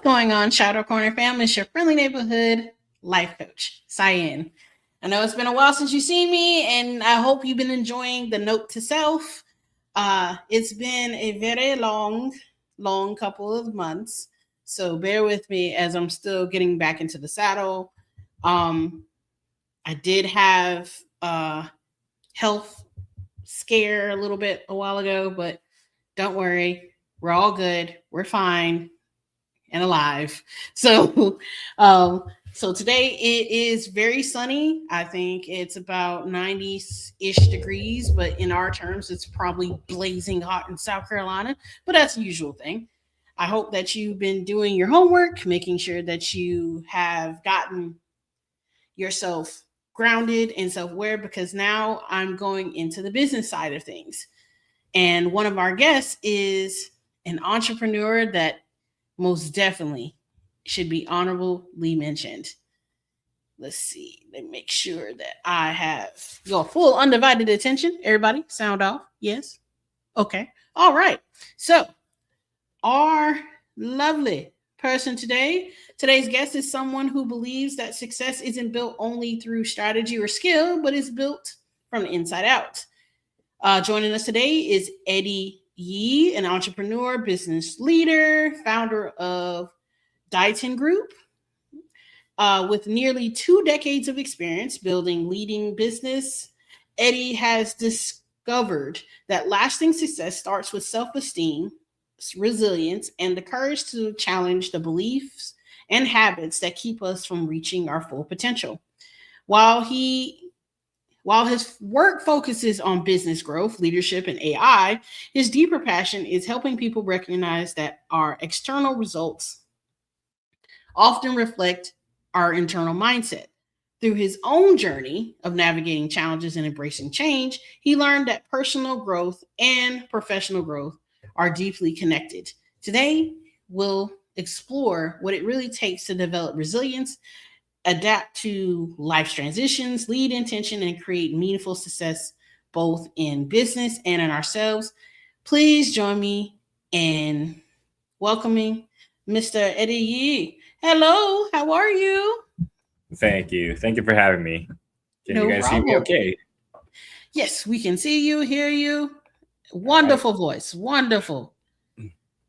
going on, Shadow Corner family? It's your friendly neighborhood life coach, Cyan. I know it's been a while since you've seen me, and I hope you've been enjoying the note to self. It's been a very long couple of months, so bear with me as I'm still getting back into the saddle. Um, I did have health scare a little bit a while ago, but don't worry, we're all good. We're fine and alive. So, um, so today it is very sunny. I think it's about 90-ish degrees, but in our terms, it's probably blazing hot in South Carolina. But that's the usual thing. I hope that you've been doing your homework, making sure that you have gotten yourself grounded and self-aware because now I'm going into the business side of things. And one of our guests is an entrepreneur that most definitely should be honorably mentioned. Let's see. Let me make sure that I have your full undivided attention. Everybody, sound off. Yes. Okay. All right. So, our lovely person today's guest is someone who believes that success isn't built only through strategy or skill, but is built from the inside out. Joining us today is Eddie Yee, an entrepreneur, business leader, founder of Dighton Group. With nearly 2 decades of experience building leading business, Eddie has discovered that lasting success starts with self esteem, resilience, and the courage to challenge the beliefs and habits that keep us from reaching our full potential. While he while his work focuses on business growth, leadership, and AI, his deeper passion is helping people recognize that our external results often reflect our internal mindset. Through his own journey of navigating challenges and embracing change, he learned that personal growth and professional growth are deeply connected. Today, we'll explore what it really takes to develop resilience, adapt to life's transitions, lead intention, and create meaningful success both in business and in ourselves. Please join me in welcoming Mr. Eddie Yee. Hello, how are you? Thank you. Thank you for having me. Can you No guys hear me problem. okay? Yes, we can see you, hear you. All right. Wonderful voice. Wonderful.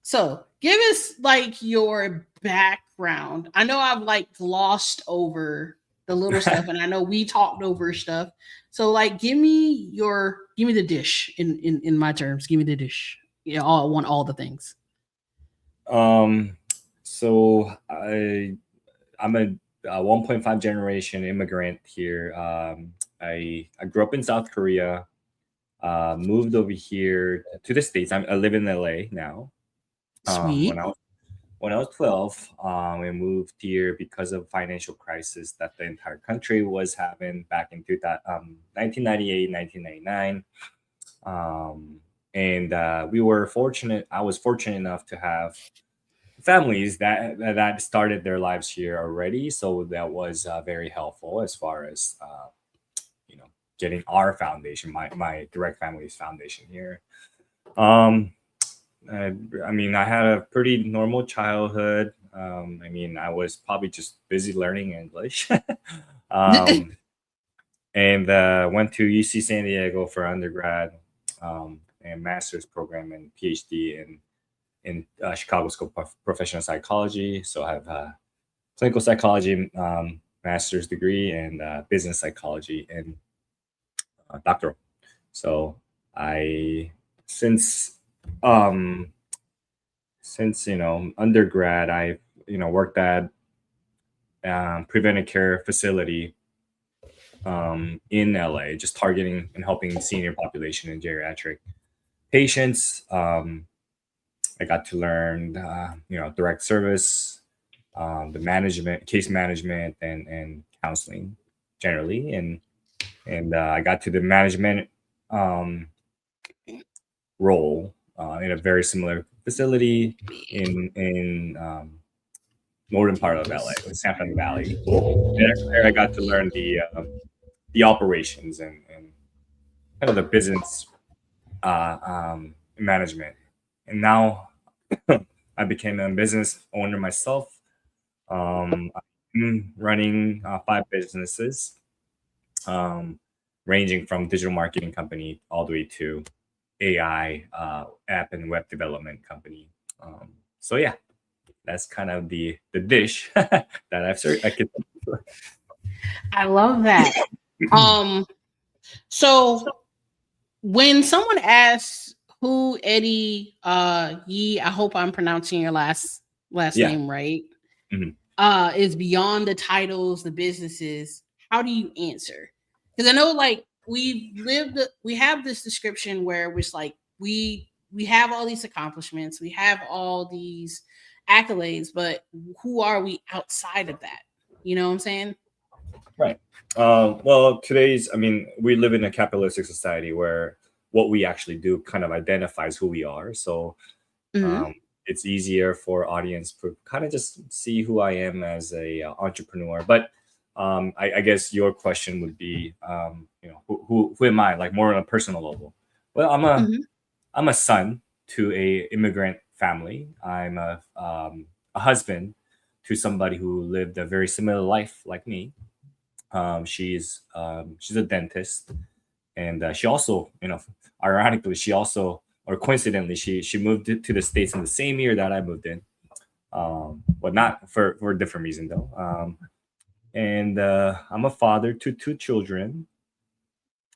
So, give us like your background. I know I've like glossed over the little stuff and I know we talked over stuff. So like give me the dish in my terms. Give me the dish. Yeah, I want all the things. um, so I'm a 1.5 generation immigrant here. I grew up in South Korea. Moved over here to the States. I live in LA now. When Sweet. I was 12, we moved here because of financial crisis that the entire country was having back in 1998, 1999. Um, and we were fortunate. I was fortunate enough to have families that started their lives here already, so that was very helpful as far as you know getting our foundation, my direct family's foundation here. Um, I, I mean, I had a pretty normal childhood. I mean, I was probably just busy learning English. um, and went to UC San Diego for undergrad and master's program and PhD in Chicago School of Professional Psychology. So I have a clinical psychology master's degree and business psychology and doctoral. So I since um, since undergrad, I've worked at preventive care facility in LA, just targeting and helping senior population and geriatric patients. I got to learn, direct service, the management, case management, and counseling generally, and I got to the management um, role in a very similar facility in northern part of LA, in San Fernando Valley. And there I got to learn the operations and kind of the business management. And now I became a business owner myself. I'm running 5 businesses, um, ranging from digital marketing company all the way to AI app and web development company. So yeah, that's kind of the dish that I could. I love that. Um, so when someone asks who Eddie Yee, I hope I'm pronouncing your last Yeah. name right, Mhm. is beyond the titles, the businesses, how do you answer? Because I know like we have this description where it's like we have all these accomplishments, we have all these accolades, but who are we outside of that? You know what I'm saying? Right. Well, I mean, we live in a capitalistic society where what we actually do kind of identifies who we are. So Hmm. um, it's easier for audience to kind of just see who I am as a entrepreneur. But I guess your question would be, who am I? Like more on a personal level. Well, Hmm. I'm a son to a immigrant family. I'm a husband to somebody who lived a very similar life like me. She's a dentist, and she also, ironically, she also, or coincidentally, she moved to the states in the same year that I moved in. But not for a different reason though. And I'm a father to 2 children.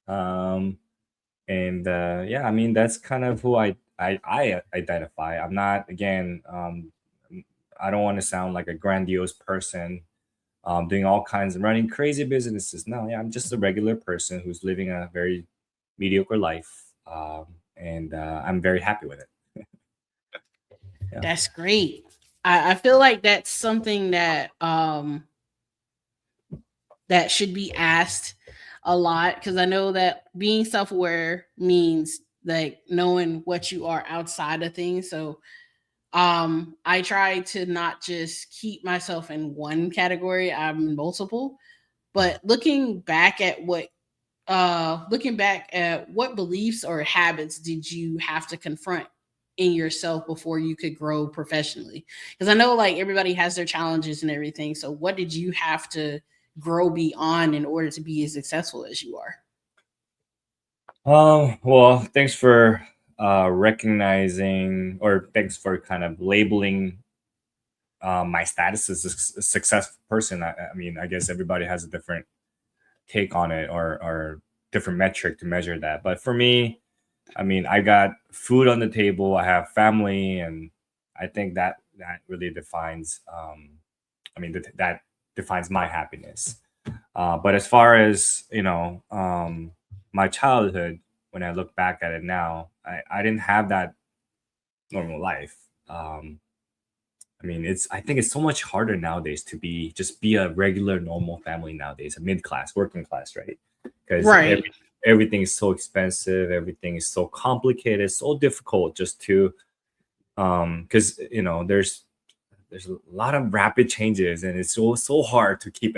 Um, and yeah, I mean that's kind of who I identify. I'm not again. I don't want to sound like a grandiose person, doing all kinds of running crazy businesses. No, yeah, I'm just a regular person who's living a very mediocre life, and I'm very happy with it. Yeah. That's great. I feel like that's something that should be asked a lot because I know that being self aware means like knowing what you are outside of things. So I try to not just keep myself in one category. I'm in multiple. But looking back at what beliefs or habits did you have to confront in yourself before you could grow professionally? Because I know like everybody has their challenges and everything. So what did you have to grow beyond in order to be as successful as you are? Well, thanks for recognizing, or thanks for kind of labeling my status as a successful person. I mean, I guess everybody has a different take on it, or different metric to measure that. But for me, I mean, I got food on the table, I have family, and I think that really defines. I mean, that defines my happiness. But as far as my childhood, when I look back at it now, I didn't have that normal life. I mean, I think it's so much harder nowadays to be a regular normal family nowadays, a mid class, working class, right? Because Right. everything is so expensive, everything is so complicated, so difficult just to because there's a lot of rapid changes, and it's so hard to keep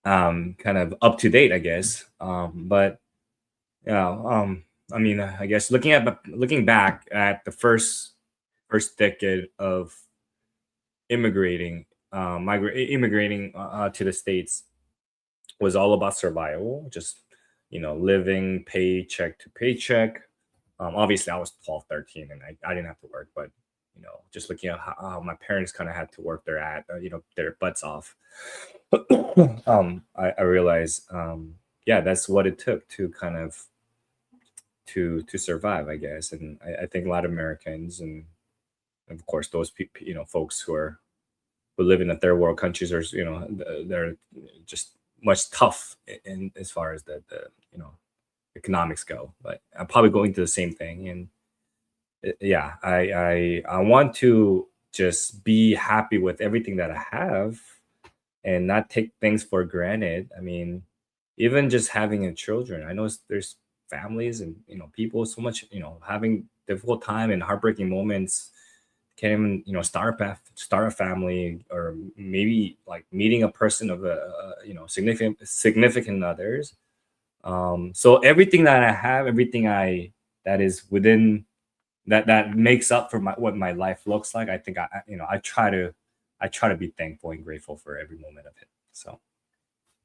kind of up to date, I guess. But yeah, I mean, I guess looking back at the first decade of immigrating to the states was all about survival, just living paycheck to paycheck. Obviously, I was 12, 13, and I didn't have to work, but just looking at how my parents kind of had to work their butts off. I realized, yeah, that's what it took to kind of to survive, I guess. And I think a lot of Americans, and of course those folks who live in the third world countries, are they're just much tough in as far as the economics go. But I'm probably going through the same thing, and yeah, I want to just be happy with everything that I have and not take things for granted. I mean, even just having a children, I know there's families and people so much having difficult time and heartbreaking moments, can't even start a family, or maybe like meeting a person of a significant others. So everything that I have, everything I that is within that makes up for what my life looks like. I think I try to be thankful and grateful for every moment of it. So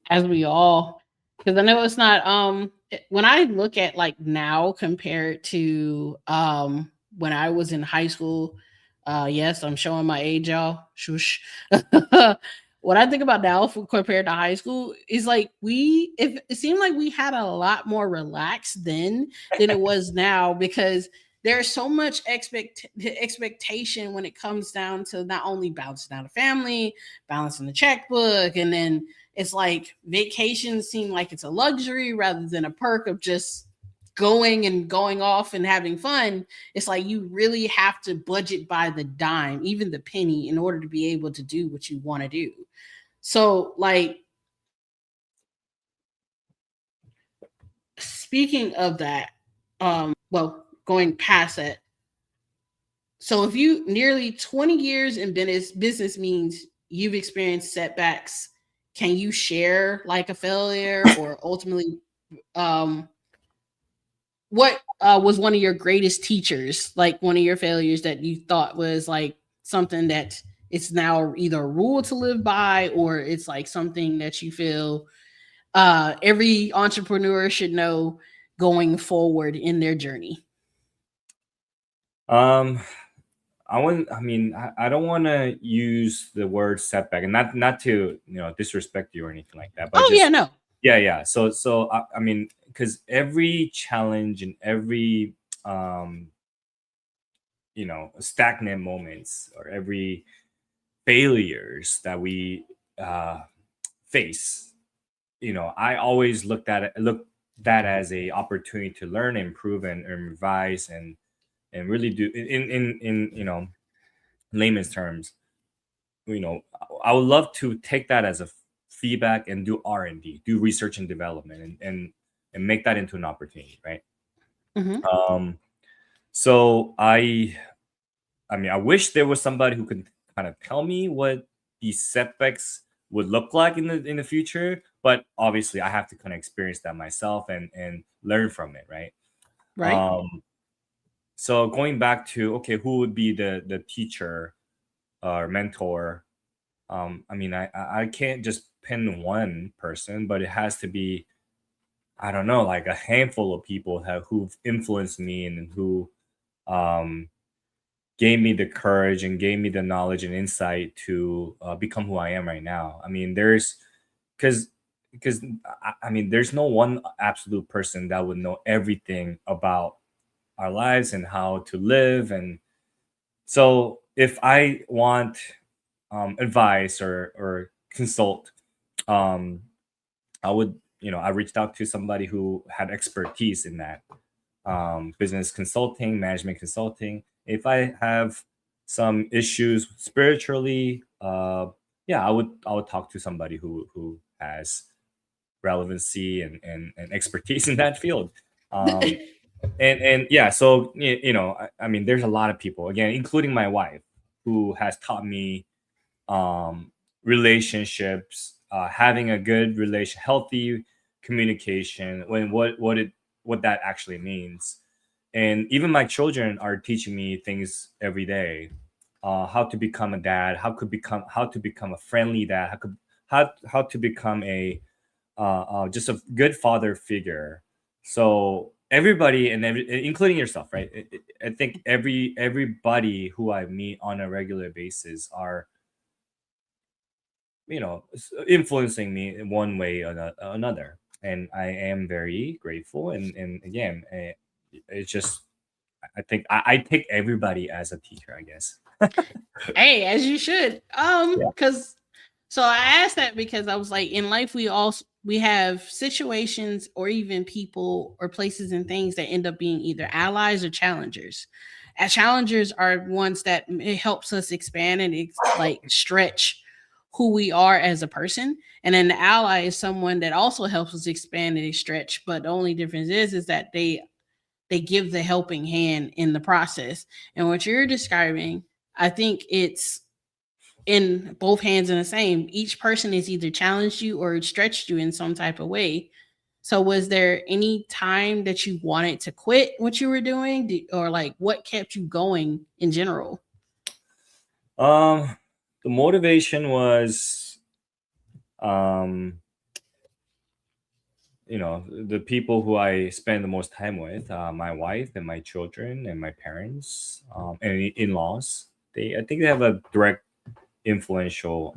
As we all, because I know it's not when I look at like now compared to when I was in high school, yes, I'm showing my age, y'all. Shush. What I think about now compared to high school is like if it seemed like we had a lot more relaxed then than it was now, because there's so much expectation when it comes down to not only balancing out a family, balancing the checkbook, and then it's like vacations seem like it's a luxury rather than a perk of just going off and having fun. It's like you really have to budget by the dime, even the penny, in order to be able to do what you want to do. So, like, speaking of that, well, going past that, so if you nearly 20 years in business means you've experienced setbacks, can you share like a failure or ultimately um what was one of your greatest teachers, like one of your failures that you thought was like something that it's now either a rule to live by, or it's like something that you feel every entrepreneur should know going forward in their journey? um I don't want to use the word setback, and not to disrespect you or anything like that, but Oh yeah, just no. yeah. So I mean, because every challenge and every um stagnant moments, or every failures that we uh face, I always look that as a opportunity to learn, improve, and revise, and really do in layman's terms. I would love to take that as a feedback and do R&D, do research and development, and make that into an opportunity, right? Hmm. um so I wish there was somebody who could kind of tell me what these setbacks would look like in the future, but obviously I have to kind of experience that myself and learn from it, right? Right. Um so going back to, okay, who would be the teacher or mentor? I can't just pin one person, but it has to be, I don't know, like a handful of people who've influenced me, and who um, gave me the courage and gave me the knowledge and insight to become who I am right now. I mean, because there's no one absolute person that would know everything about our lives and how to live. And so if I want advice or consult, um, I reached out to somebody who had expertise in that, business consulting, management consulting. If I have some issues spiritually, yeah, I would talk to somebody who has relevancy and expertise in that field. Um, and yeah, so there's a lot of people, again, including my wife, who has taught me relationships, having a good relation, healthy communication, when what that actually means. And even my children are teaching me things every day, how to become a dad, how to become a friendly dad, how to become a just a good father figure. So everybody, including yourself, right? I think everybody who I meet on a regular basis are influencing me in one way or another, and I am very grateful. And again, it's just, I think I take everybody as a teacher, I guess. Hey, as you should. Yeah. Because so I asked that because I was like, in life we have situations or even people or places and things that end up being either allies or challengers. As challengers are ones that it helps us expand and like stretch who we are as a person, and then the ally is someone that also helps us expand and stretch. But the only difference is that they give the helping hand in the process. And what you're describing, I think it's in both hands in the same. Each person has either challenged you or stretched you in some type of way. So was there any time that you wanted to quit what you were doing, or like what kept you going in general? Um, the motivation was, um, the people who I spend the most time with, my wife and my children and my parents, and in-laws. I think they have a direct influential,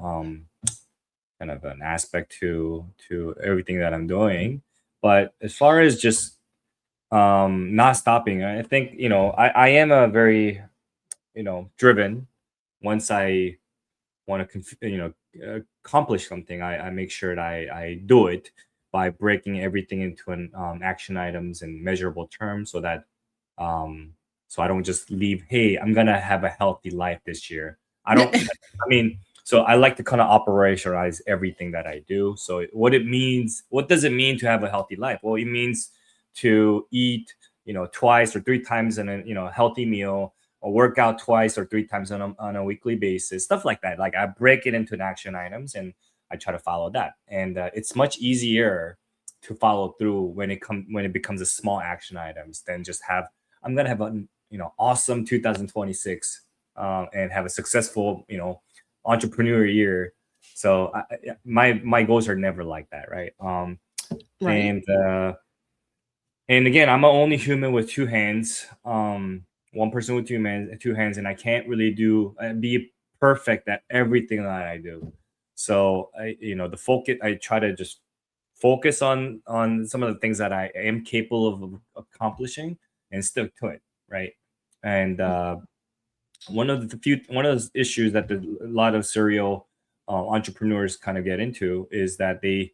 kind of an aspect to everything that I'm doing. But as far as just not stopping, I think I am a very driven. Once I want to accomplish something, I make sure that I do it by breaking everything into an action items and measurable terms, so that um so I don't just leave, hey, I'm gonna have a healthy life this year. I don't I mean, so I like to kind of operationalize everything that I do. So what does it mean to have a healthy life? Well, it means to eat twice or three times in a healthy meal, or work out twice or three times on a weekly basis, stuff like that. Like, I break it into an action items and I try to follow that. And it's much easier to follow through when it becomes a small action items than just have, I'm gonna have a awesome 2026, and have a successful entrepreneur year. So my goals are never like that, right? Right. And again, I'm only human with two hands. One person with two hands, and I can't really be perfect at everything that I do. So the focus. I try to just focus on some of the things that I am capable of accomplishing and stick to it, right? And one of those issues that a lot of serial entrepreneurs kind of get into is that they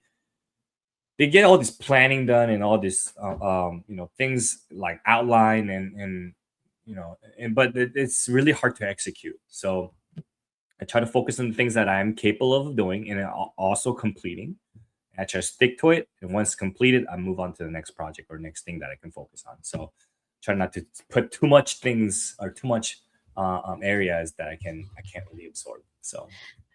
get all this planning done and all this things like outline and but it's really hard to execute. So I try to focus on the things that I'm capable of doing and also completing. I try to stick to it, and once completed, I move on to the next project or next thing that I can focus on. So try not to put too much things or too much areas that I can't really absorb. So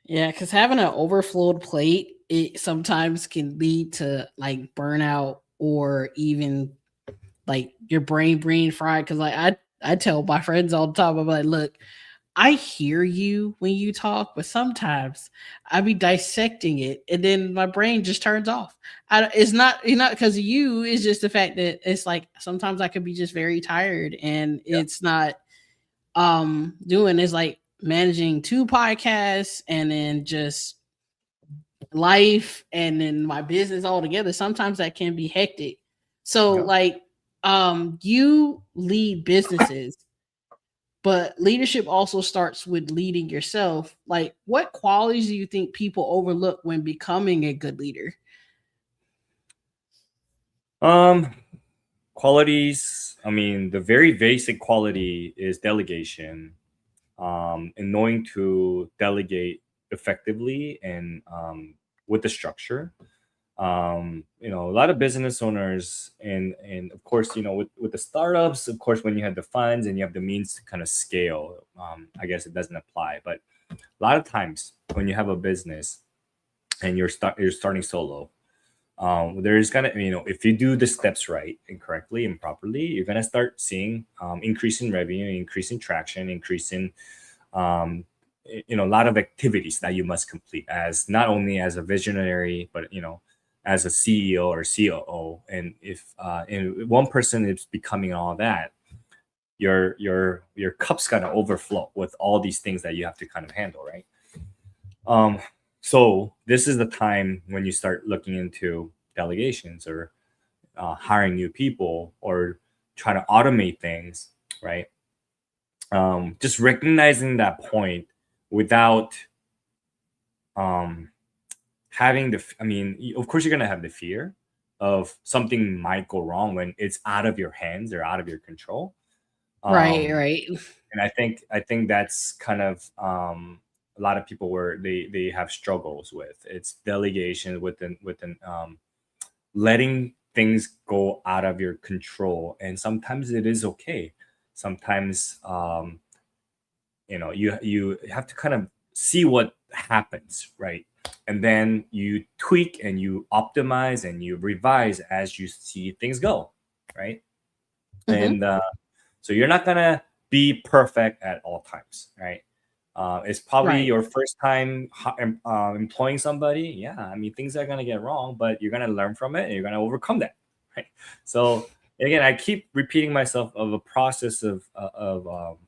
Yeah, because having an overflowed plate, it sometimes can lead to like burnout or even like your brain fried. Because like I tell my friends all the time, I'm like, look, I hear you when you talk, but sometimes I be dissecting it, and then my brain just turns off. It's not because of you. It's just the fact that it's like sometimes I could be just very tired, and yeah, it's not doing is like managing two podcasts and then just life and then my business all together. Sometimes that can be hectic. So yeah. like you lead businesses, but leadership also starts with leading yourself. Like what qualities do you think people overlook when becoming a good leader? Um, Qualities. I mean, the very basic quality is delegation, and knowing to delegate effectively and with the structure. A lot of business owners, and of course, with the startups, of course, when you have the funds and you have the means to kind of scale, I guess it doesn't apply. But a lot of times when you have a business and you're starting solo, there's gonna, if you do the steps right and correctly and properly, you're gonna start seeing increase in revenue, increase in traction, increase in um, a lot of activities that you must complete, as not only as a visionary, but as a CEO or COO. And if one person is becoming all that, your cup's gonna overflow with all these things that you have to kind of handle, right? um so this is the time when you start looking into delegations, or hiring new people, or trying to automate things, right? Just recognizing that point without um having I mean, of course you're gonna have the fear of something might go wrong when it's out of your hands or out of your control. Right, um right. and I think that's kind of a lot of people where they have struggles with, it's delegation, within letting things go out of your control. And sometimes it is okay. Sometimes you have to kind of see what happens, right? And then you tweak and you optimize and you revise as you see things go, right? Mhm. And so you're not gonna be perfect at all times, right? It's probably Right. your first time employing somebody. Yeah, I mean things are gonna get wrong, but you're gonna learn from it and you're gonna overcome that, right? So again, I keep repeating myself of a process of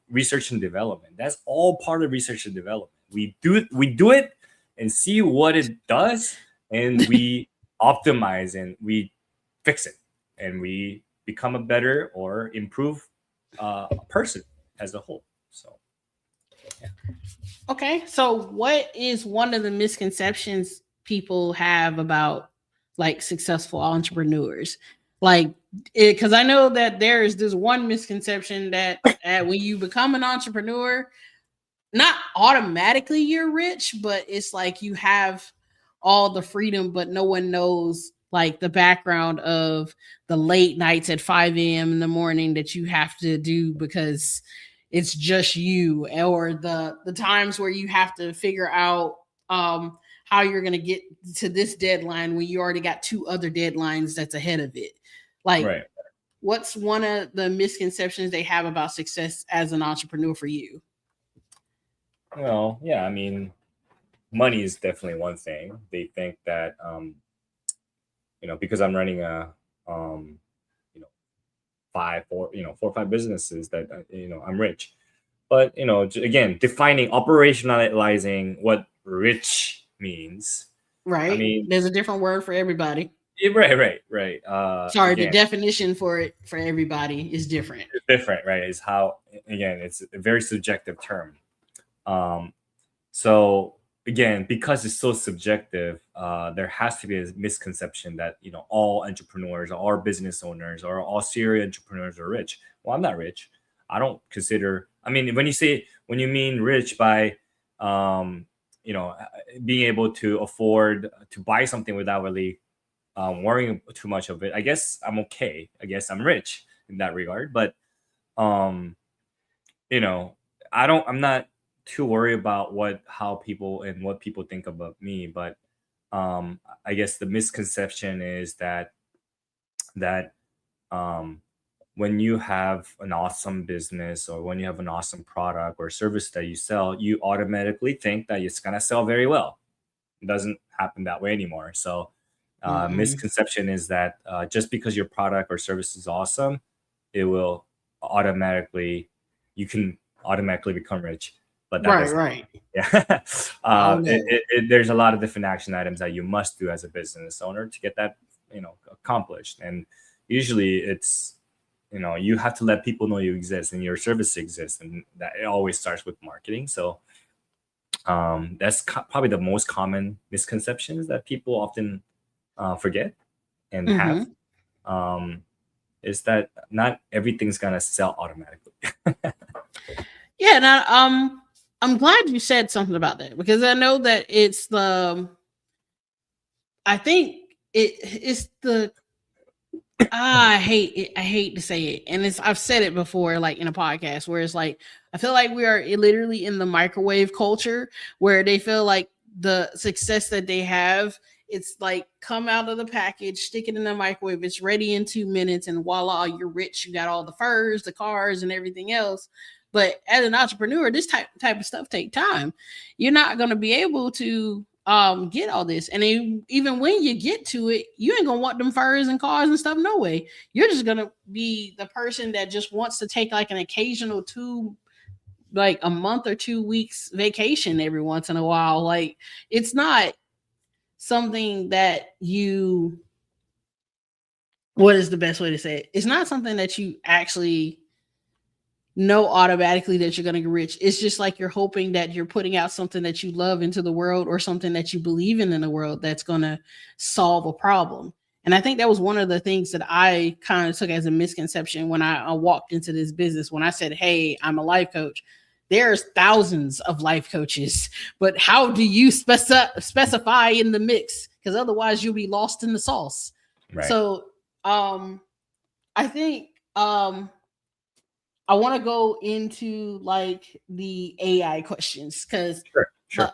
research and development. That's all part of research and development. We do it and see what it does, and we optimize and we fix it, and we become a better or improve person as a whole. So Okay. So what is one of the misconceptions people have about like successful entrepreneurs? Like because I know that there is this one misconception that when you become an entrepreneur, not automatically you're rich, but it's like you have all the freedom, but no one knows like the background of the late nights at 5 a.m. in the morning that you have to do because it's just you, or the times where you have to figure out how you're going to get to this deadline when you already got two other deadlines that's ahead of it. Like, right. what's one of the misconceptions they have about success as an entrepreneur for you? Well, yeah, I mean, money is definitely one thing. They think that because I'm running a you know four or five businesses that I'm rich. But again, defining operationalizing what rich means. I Right? mean, There's a different word for everybody. yeah, right. Sorry, the Again, definition for it for everybody is different. it's different, right? Is how, again, it's a very subjective term. Um, so again, because it's so subjective, there has to be a misconception that all entrepreneurs, all business owners, or all serial entrepreneurs are rich. Well, I'm not rich. I don't consider. I mean, when you mean rich by, um, being able to afford to buy something without really worrying too much of it, I guess I'm okay. I guess I'm rich in that regard. But um, you know, I'm not too worried about how people and what people think about me. But I guess the misconception is that um, when you have an awesome business or when you have an awesome product or service that you sell, you automatically think that it's gonna sell very well. It doesn't happen that way anymore. So Mm-mm. misconception is that just because your product or service is awesome, it will automatically you can automatically become rich. But that Right, doesn't. right. Yeah. Oh no. There's a lot of different action items that you must do as a business owner to get that accomplished. And usually it's you have to let people know you exist and your service exists, and that it always starts with marketing. So that's probably the most common misconceptions that people often forget and have, Mm-hmm. um, is that not everything's gonna sell automatically. Yeah, now I'm glad you said something about that because I know that it's the I think it's the I hate it. I hate to say it. And I've said it before, like in a podcast, where it's like I feel like we are literally in the microwave culture where they feel like the success that they have, it's like come out of the package, stick it in the microwave, it's ready in 2 minutes, and voila, you're rich. You got all the furs, the cars, and everything else. But as an entrepreneur, this type of stuff take time. You're not gonna be able to get all this, and even when you get to it, you ain't gonna want them furs and cars and stuff, no way. You're just gonna be the person that just wants to take like an occasional like a month or 2 weeks vacation every once in a while. Like, it's not something that you what is the best way to say it? It's not something that you actually know automatically that you're going to get rich. It's just like you're hoping that you're putting out something that you love into the world, or something that you believe in the world, that's going to solve a problem. And I think that was one of the things that I kind of took as a misconception when I walked into this business. When I said, "Hey, I'm a life coach," there's thousands of life coaches, but how do you specify in the mix? Because otherwise, you'll be lost in the sauce. Right. So, I think I want to go into like the AI questions because Sure. Sure.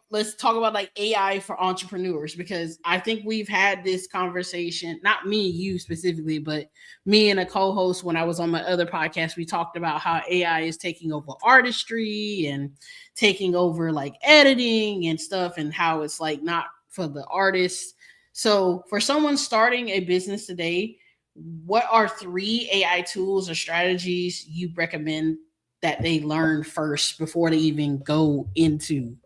Let's talk about like AI for entrepreneurs, because I think we've had this conversation, not me and you specifically, but me and a co-host when I was on my other podcast. We talked about how AI is taking over artistry and taking over like editing and stuff, and how it's like not for the artists. So for someone starting a business today, what are 3 AI tools or strategies you recommend that they learn first before they even go into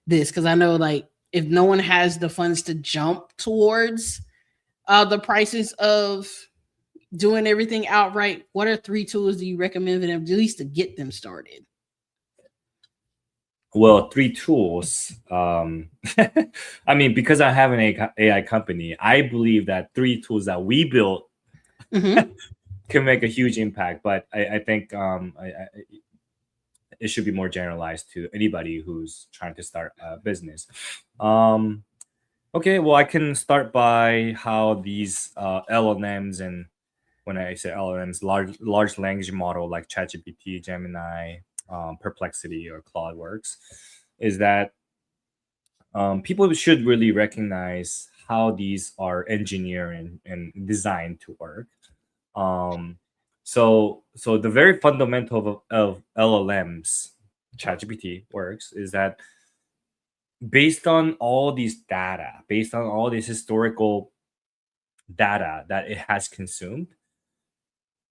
this? Because I know, like, if no one has the funds to jump towards the prices of doing everything outright, what are 3 tools do you recommend for them, at least to get them started? Well, 3 tools. I mean, because I have an AI company, I believe that 3 tools that we built Mm-hmm. can make a huge impact. But I think it should be more generalized to anybody who's trying to start a business. Um, okay, well, I can start by how these LLMs, and when I say LLMs, large language model like ChatGPT, Gemini, Perplexity, or Claude works, is that people should really recognize how these are engineered and designed to work. Um, so the very fundamental of LLMs, ChatGPT works, is that based on all these data, based on all this historical data that it has consumed,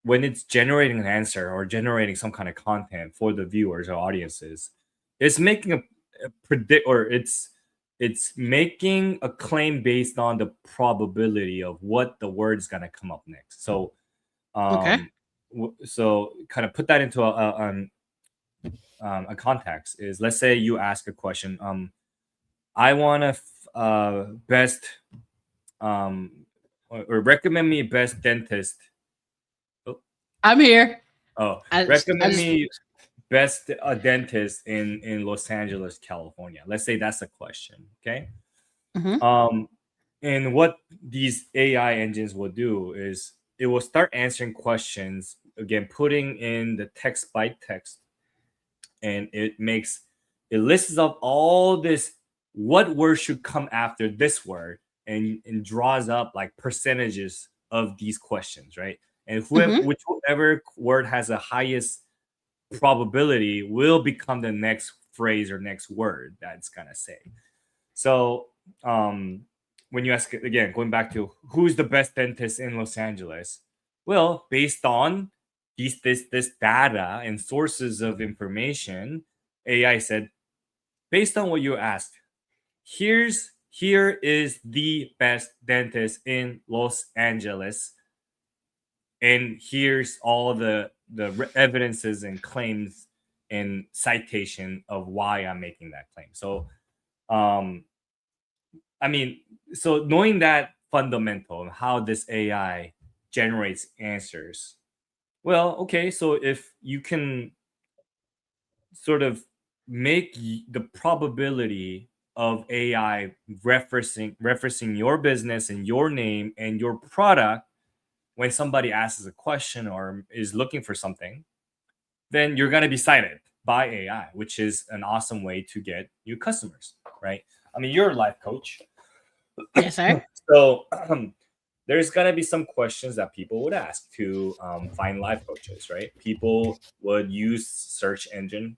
when it's generating an answer or generating some kind of content for the viewers or audiences, it's making a predict, or it's making a claim based on the probability of what the word's gonna come up next. So Okay. so kind of put that into a context is, let's say you ask a question, I want to best or recommend me best dentist. Oh, I'm here. oh, I recommend just me best dentist in Los Angeles, California. Let's say that's a question. Okay. Mhm. um and what these AI engines will do is it will start answering questions, again putting in the text by text, and it lists up all this, what word should come after this word, and draws up like percentages of these questions, right? And Mhm. whichever word has the highest probability will become the next phrase or next word that's gonna say. So um when you ask, again, going back to who's the best dentist in Los Angeles, well, based on this data and sources of information, AI said, based on what you asked, here is the best dentist in Los Angeles, and here's all the evidences and claims and citation of why I'm making that claim. So um I mean, so knowing that fundamental and how this AI generates answers, well, okay, so if you can sort of make the probability of AI referencing your business and your name and your product when somebody asks a question or is looking for something, then you're going to be cited by AI, which is an awesome way to get new customers, right? I mean, you're a life coach. Yes, sir. So there's gonna be some questions that people would ask to find life coaches, right? People would use search engine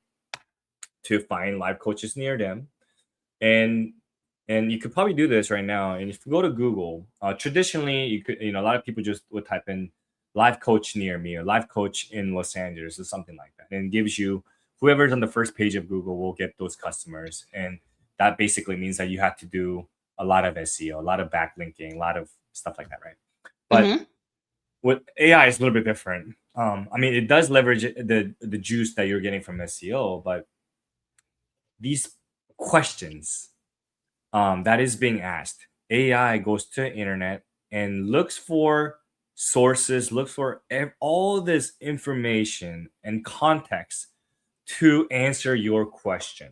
to find life coaches near them, and and you could probably do this right now. And if you go to Google, traditionally you could, a lot of people just would type in life coach near me or life coach in Los Angeles or something like that, and it gives you whoever's on the first page of Google will get those customers, and that basically means that you have to do a lot of SEO, a lot of backlinking, a lot of stuff like that, right? But Mhm. with AI, it's a little bit different. I mean, it does leverage the juice that you're getting from SEO, but these questions that is being asked, AI goes to the internet and looks for sources, looks for all this information and context to answer your question.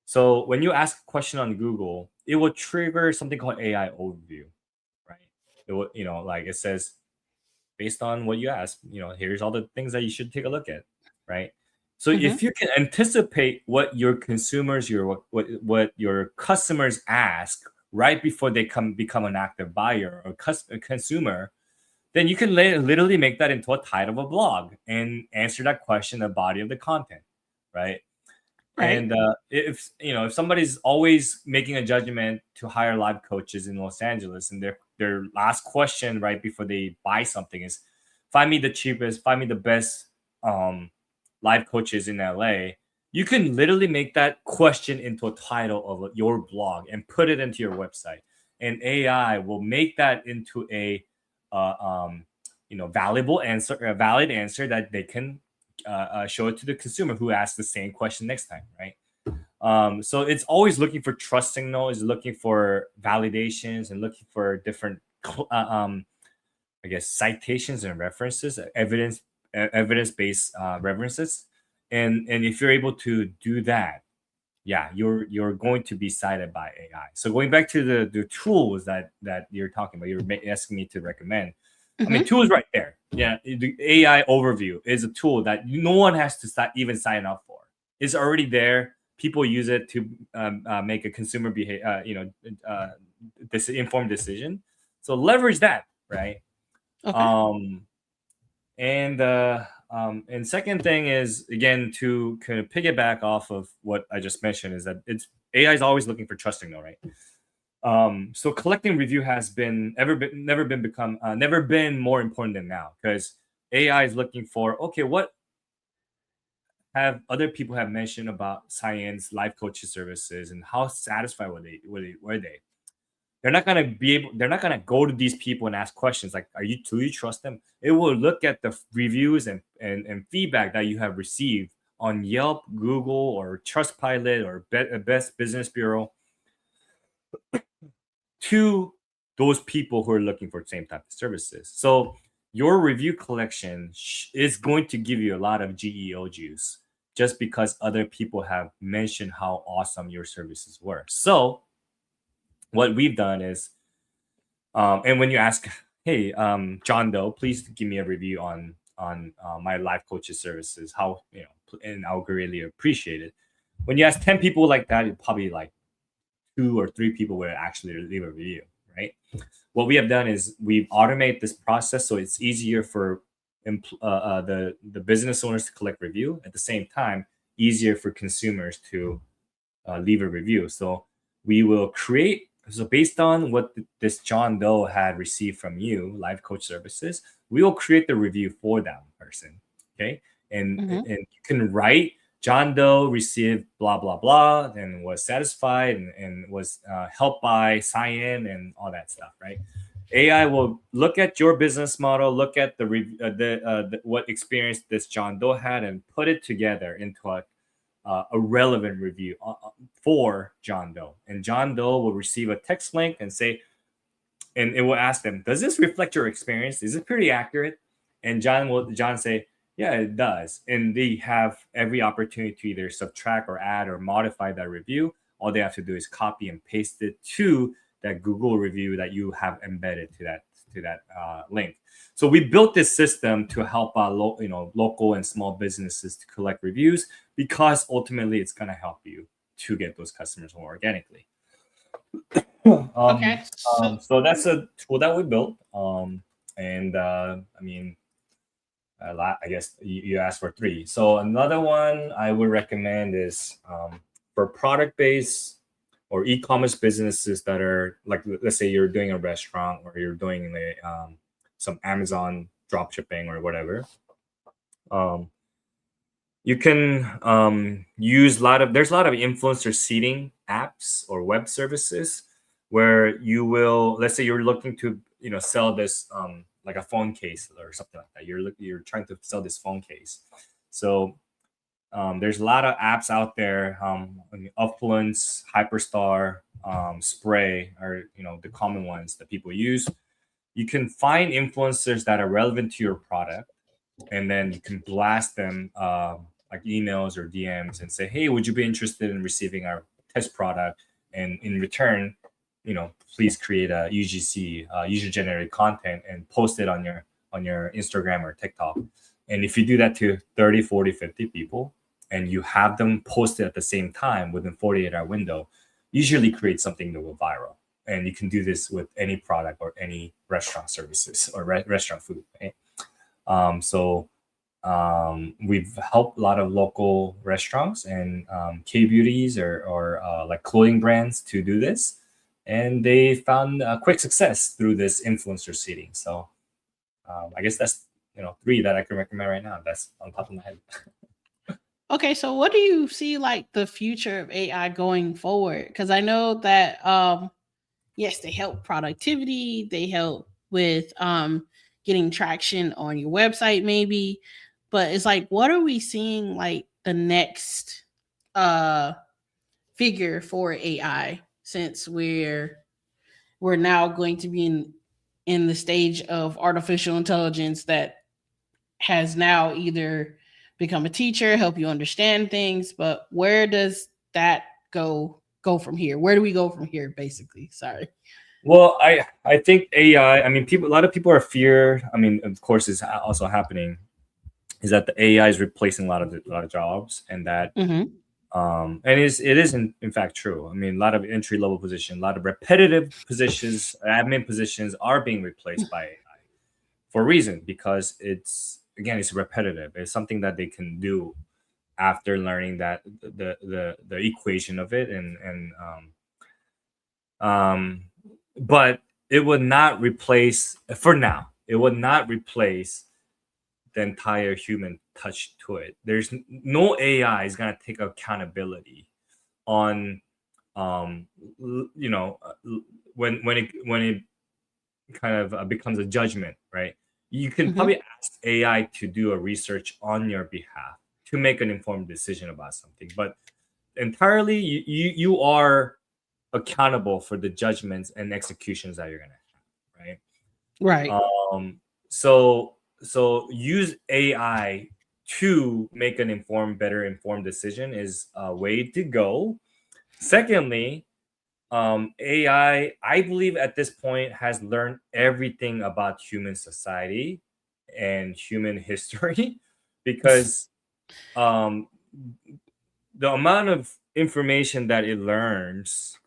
So when you ask a question on Google, it will trigger something called AI overview, right? It will, like it says, based on what you asked, here's all the things that you should take a look at, right? So if you can anticipate what your consumers, what your customers ask right before they become an active buyer or a consumer, then you can literally make that into a title of a blog and answer that question, the body of the content, right? Right. And if somebody's always making a judgment to hire live coaches in Los Angeles, and their last question right before they buy something is, find me the cheapest, find me the best live coaches in LA, you can literally make that question into a title of your blog and put it into your website, and AI will make that into a valuable answer, a valid answer that they can show it to the consumer who asks the same question next time, right? So it's always looking for trust signals, looking for validations, and looking for different, I guess, citations and references, evidence-based references, and if you're able to do that, yeah, you're going to be cited by AI. So going back to the tools that you're talking about, you're asking me to recommend. I mean, tools right there. Yeah, the AI overview is a tool that no one has to even sign up for. It's already there. People use it to make a consumer this informed decision. So leverage that, right? Okay. And second thing is, again, to kind of piggyback off of what I just mentioned, is that AI is always looking for trust signal, right? So collecting review has never been more important than now, because AI is looking for, okay, what have other people have mentioned about science, life coaching services, and how satisfied were they? They're not gonna go to these people and ask questions like, do you trust them? It will look at the reviews and feedback that you have received on Yelp, Google, or Trustpilot, or Best Business Bureau, to those people who are looking for the same type of services. So your review collection is going to give you a lot of GEO juice, just because other people have mentioned how awesome your services were. So what we've done is, and when you ask, hey, John Doe, please give me a review on my life coaching services, how, and I'll really appreciate it. When you ask 10 people like that, it probably like 2 or 3 people will actually leave a review, right? What we have done is we've automated this process, so it's easier for the business owners to collect review. At the same time, easier for consumers to leave a review. So we will create. So based on what this John Doe had received from you, life coach services, we will create the review for that person. Okay, and you can write, John Doe received blah blah blah and was satisfied and was helped by Cyan and all that stuff, right? AI will look at your business model, look at what experience this John Doe had, and put it together into a relevant review for John Doe. And John Doe will receive a text link and say, and it will ask them, does this reflect your experience? Is it pretty accurate? And John say, yeah, it does. And they have every opportunity to either subtract or add or modify that review. All they have to do is copy and paste it to that Google review that you have embedded to that link. So we built this system to help local and small businesses to collect reviews, because ultimately it's going to help you to get those customers more organically. Okay. So that's a tool that we built. I guess you asked for 3. So another one I would recommend is for product-based or e-commerce businesses that are like, let's say you're doing a restaurant, or you're doing some Amazon drop shipping or whatever. You can use there's a lot of influencer seeding apps or web services where you will, let's say you're looking to sell this like a phone case or something like that. You're trying to sell this phone case. So there's a lot of apps out there. Upfluence, Hyperstar, Spray are the common ones that people use. You can find influencers that are relevant to your product, and then you can blast them like emails or DMs and say, hey, would you be interested in receiving our test product? And in return, please create a UGC, user generated content, and post it on your Instagram or TikTok. And if you do that to 30, 40, 50 people, and you have them posted at the same time within 48-hour window, usually creates something that will viral. And you can do this with any product or any restaurant services or restaurant food. Right? So we've helped a lot of local restaurants and K-beauties or like clothing brands to do this. And they found quick success through this influencer seeding. So I guess that's 3 that I can recommend right now. That's on top of my head. Okay, so what do you see like the future of AI going forward? Because I know that yes, they help productivity, they help with getting traction on your website, maybe, but it's like, what are we seeing like the next uh figure for AI, since we're now going to be in the stage of artificial intelligence that has now either become a teacher, help you understand things, but where does that go from here? Where do we go from here, basically? Sorry. Well, I think AI. I mean, a lot of people are feared. I mean, of course, is also happening. Is that the AI is replacing a lot of jobs, and that Mm-hmm. and it is in fact true. I mean, a lot of entry level positions, a lot of repetitive positions, admin positions are being replaced by AI for a reason, because it's repetitive. It's something that they can do after learning that the equation of it, and but it would not replace, for now. It would not replace the entire human touch to it. There's no AI is gonna take accountability on when it kind of becomes a judgment, right? You can Mm-hmm. probably ask AI to do a research on your behalf to make an informed decision about something, but entirely you are accountable for the judgments and executions that you're gonna have, right? Right. So use AI to make an better informed decision is a way to go. Secondly, I believe at this point has learned everything about human society and human history because um, the amount of information that it learns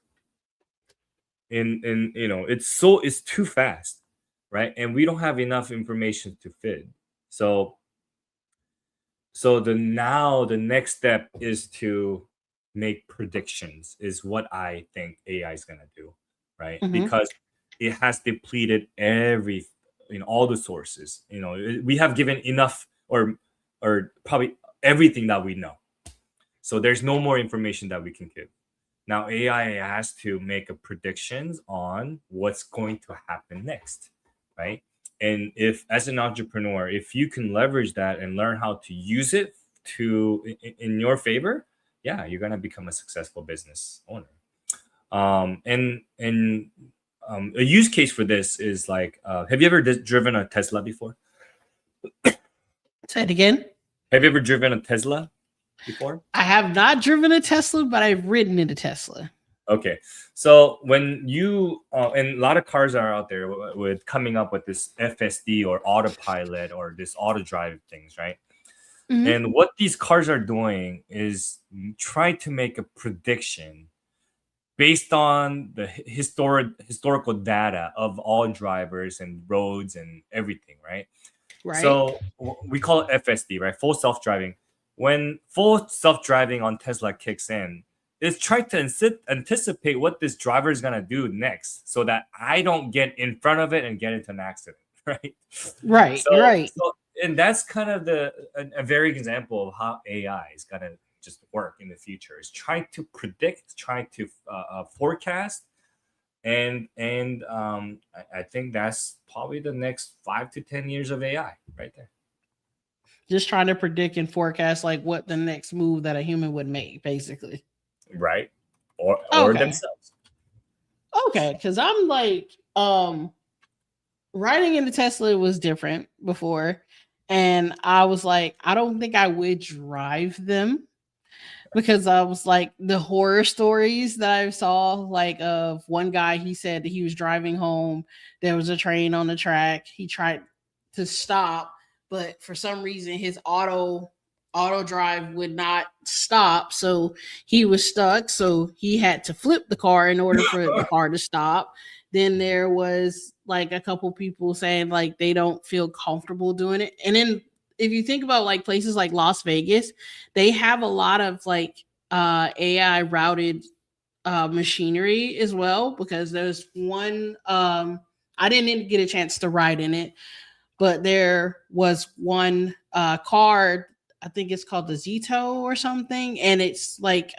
in it's too fast, right? And we don't have enough information to fit. So the next step is to make predictions, is what I think AI is going to do, right? Mm-hmm. Because it has depleted all the sources. We have given enough, or probably everything that we know. So there's no more information that we can give. Now AI has to make a predictions on what's going to happen next, right? And if, as an entrepreneur, if you can leverage that and learn how to use it in your favor, yeah, you're gonna become a successful business owner. And a use case for this is like, have you ever driven a Tesla before? Say it again. Have you ever driven a Tesla before? I have not driven a Tesla, but I've ridden in a Tesla. Okay, so when you and a lot of cars are out there with coming up with this FSD or autopilot or this auto drive things, right? Mm-hmm. And what these cars are doing is trying to make a prediction based on the historical data of all drivers and roads and everything, right? Right. So we call it FSD, right? Full self-driving. When full self-driving on Tesla kicks in, it's trying to anticipate what this driver is gonna do next, so that I don't get in front of it and get into an accident, right? Right. So, Right. so and that's kind of a very good example of how AI is gonna just work in the future. Is trying to predict, trying to forecast, and I think that's probably the next 5 to 10 years of AI right there. Just trying to predict and forecast like what the next move that a human would make, basically. Right, or Okay. themselves. Okay, because I'm like, riding in the Tesla was different before, and I was like, I don't think I would drive them, because I was like, the horror stories that I saw, like of one guy, he said that he was driving home, there was a train on the track, he tried to stop, but for some reason his auto auto drive would not stop, so he was stuck, so he had to flip the car in order for the car to stop. Then there was like a couple people saying like they don't feel comfortable doing it. And then if you think about like places like Las Vegas, they have a lot of like AI routed machinery as well, because there's one I didn't get a chance to ride in it, but there was one car, I think it's called the Zito or something, and it's like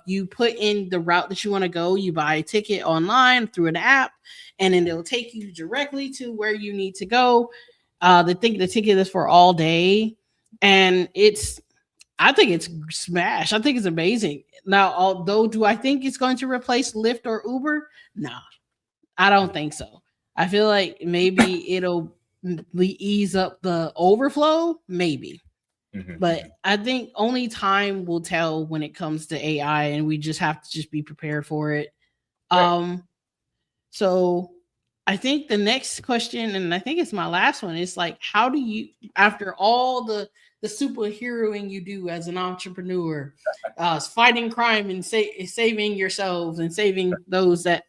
you put in the route that you want to go, you buy a ticket online through an app, and then it'll take you directly to where you need to go. The ticket is for all day, and I think it's smash. I think it's amazing. Now, although do I think it's going to replace Lyft or Uber? No, I don't think so. I feel like maybe it'll ease up the overflow, maybe. But I think only time will tell when it comes to AI, and we just have to just be prepared for it. Right. So I think the next question, and I think it's my last one, is like, how do you, after all the superheroing you do as an entrepreneur, fighting crime and saving yourselves and saving those that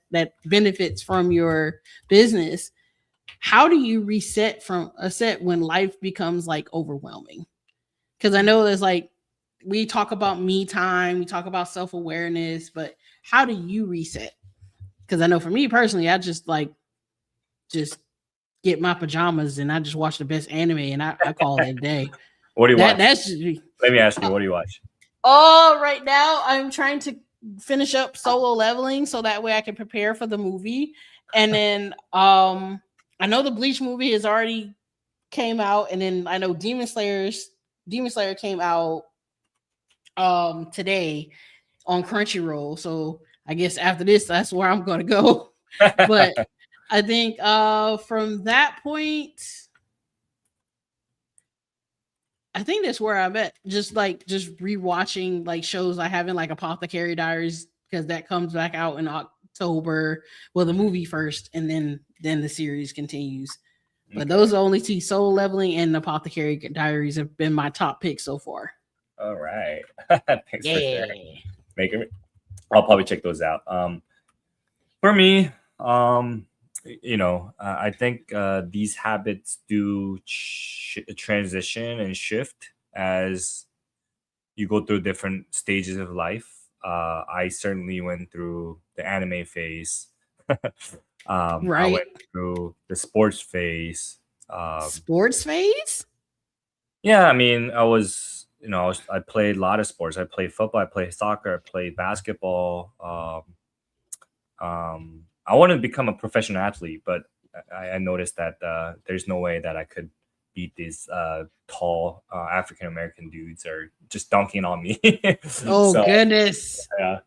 benefits from your business, how do you reset from a set when life becomes like overwhelming? Because I know there's like, we talk about me time, we talk about self-awareness, but how do you reset? Because I know for me personally, I just get my pajamas and I just watch the best anime and I call it a day. What do you watch? That's just me. Let me ask you, what do you watch? Oh, right now I'm trying to finish up Solo Leveling so that way I can prepare for the movie. And then I know the Bleach movie has already came out, and then I know Demon Slayer came out today on Crunchyroll. So I guess after this, that's where I'm gonna go. But I think from that point, I think that's where I'm at. Just rewatching like shows I haven't, like Apothecary Diaries, because that comes back out in October. Well, the movie first, and then the series continues. But those are only two: Soul Leveling and Apothecary Diaries have been my top picks so far. All right. Thanks for sharing. I'll probably check those out. For me, I think these habits do transition and shift as you go through different stages of life. I certainly went through the anime phase. I went through the sports phase. Sports phase? Yeah, I mean, I played a lot of sports. I played football, I played soccer, I played basketball. I wanted to become a professional athlete, but I noticed that there's no way that I could beat these tall African American dudes are just dunking on me. Oh, goodness. Yeah.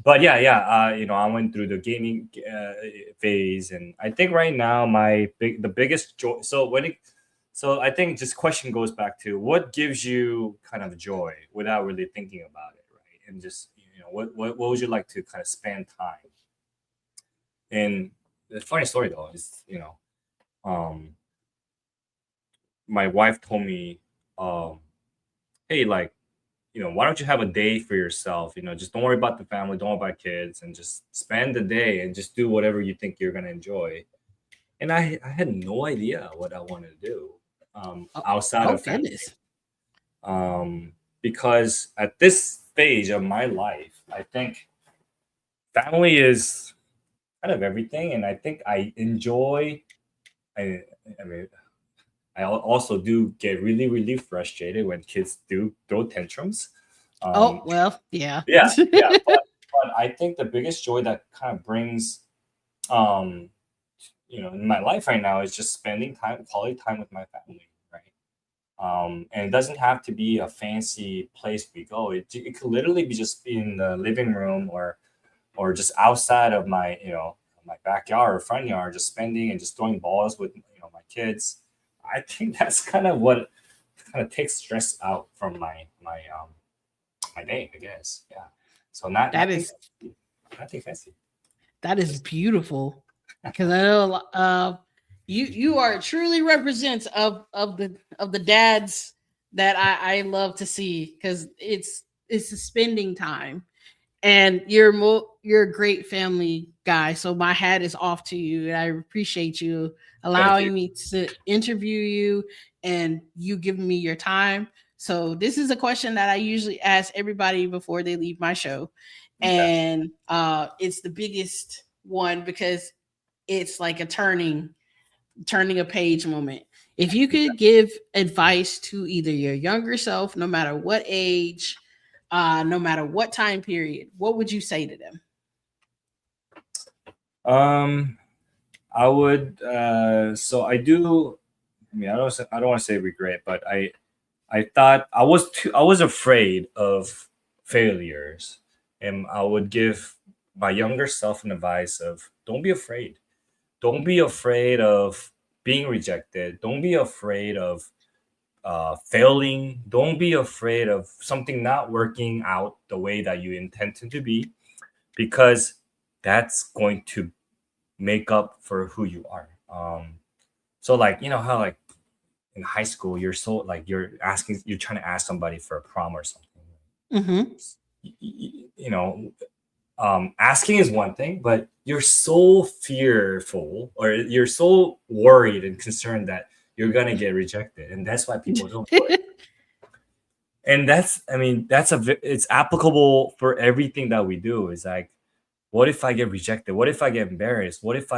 But yeah, I went through the gaming phase, and I think right now the biggest joy. So I think this question goes back to what gives you kind of joy without really thinking about it, right? And just what would you like to kind of spend time? And the funny story though is my wife told me, hey, like, why don't you have a day for yourself? Just don't worry about the family, don't worry about kids, and just spend the day and just do whatever you think you're gonna enjoy. And I had no idea what I wanted to do outside of family. Because at this stage of my life, I think family is kind of everything, and I think I enjoy. I mean, I also do get really, really frustrated when kids do throw tantrums. Yeah. Yeah. But I think the biggest joy that kind of brings, in my life right now is just spending quality time with my family, right? And it doesn't have to be a fancy place we go. It could literally be just in the living room or just outside of my, my backyard or front yard, just spending and just throwing balls with, my kids. I think that's kind of what kind of takes stress out from my day, I guess. Yeah. So nothing fancy. That is beautiful, because I know you are truly represents of the dads that I love to see because it's a spending time, and you're a great family guy. So my hat is off to you, and I appreciate you Thank you. allowing me to interview you and you giving me your time. So this is a question that I usually ask everybody before they leave my show, Okay. and it's the biggest one because it's like a turning a page moment. If you could give advice to either your younger self, no matter what age, no matter what time period, what would you say to them? Um, I would. So I do. I mean, I don't want to say regret, but I thought I was afraid of failures, and I would give my younger self an advice of don't be afraid. Don't be afraid of being rejected. Don't be afraid of failing. Don't be afraid of something not working out the way that you intended to be, because that's going to make up for who you are. So like how like in high school you're so like you're trying to ask somebody for a prom or something. Mm-hmm. You know, asking is one thing, but you're so fearful or you're so worried and concerned that you're gonna get rejected, and that's why people don't do it. And that's, I mean, it's applicable for everything that we do. Is like, what if I get rejected? What if I get embarrassed? What if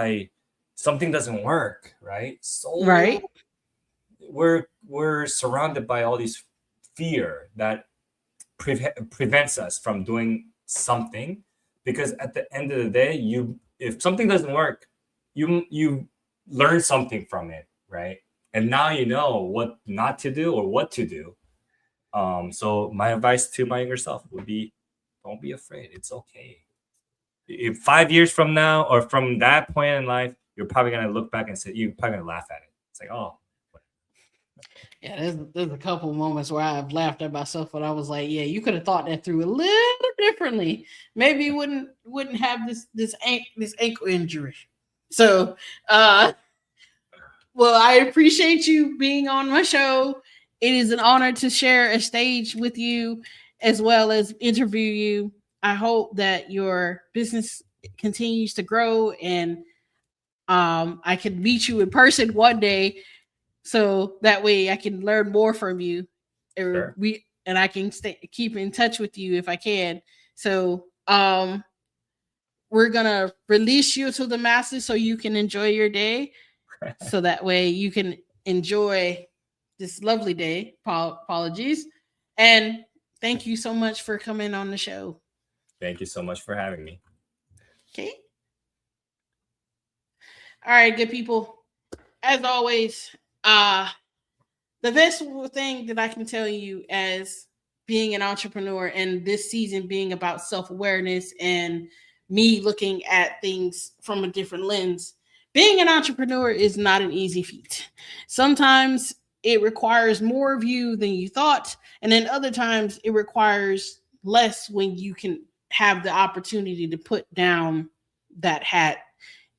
something doesn't work, right? So Right. we're surrounded by all these fear that prevents us from doing something, because at the end of the day, if something doesn't work, you learn something from it, right? And now you know what not to do or what to do. So my advice to my younger self would be, don't be afraid. It's okay. If 5 years from now or from that point in life, you're probably gonna look back and say, you're probably gonna laugh at it. It's like, oh, Yeah, there's a couple moments where I've laughed at myself, but I was like, yeah, you could have thought that through a little differently. Maybe you wouldn't have this ankle injury. So, well, I appreciate you being on my show. It is an honor to share a stage with you as well as interview you. I hope that your business continues to grow, and I can meet you in person one day, so that way I can learn more from you, or sure. I can keep in touch with you if I can. So we're gonna release you to the masses so you can enjoy your day, so that way you can enjoy this lovely day. Apologies, and thank you so much for coming on the show. Thank you so much for having me. Okay. All right, good people. As always, the best thing that I can tell you as being an entrepreneur, and this season being about self awareness and me looking at things from a different lens, being an entrepreneur is not an easy feat. Sometimes it requires more of you than you thought, and then other times it requires less when you can have the opportunity to put down that hat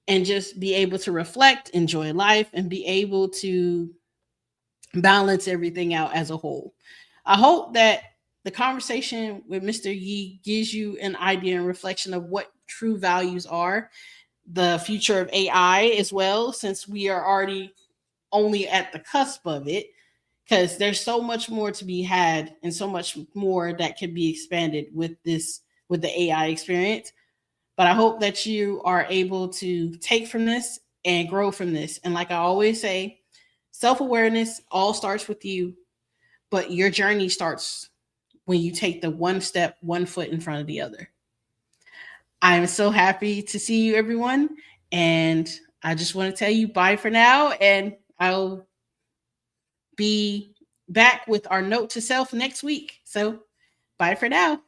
and just be able to reflect, enjoy life, and be able to balance everything out as a whole. I hope that the conversation with Mr. Yee gives you an idea and reflection of what true values are, the future of AI as well, since we are already only at the cusp of it, because there's so much more to be had and so much more that can be expanded with the AI experience. But I hope that you are able to take from this and grow from this. And like I always say, self awareness all starts with you, but your journey starts when you take the one step, one foot in front of the other. I'm so happy to see you, everyone. And I just want to tell you bye for now. And I'll be back with our note to self next week. So bye for now.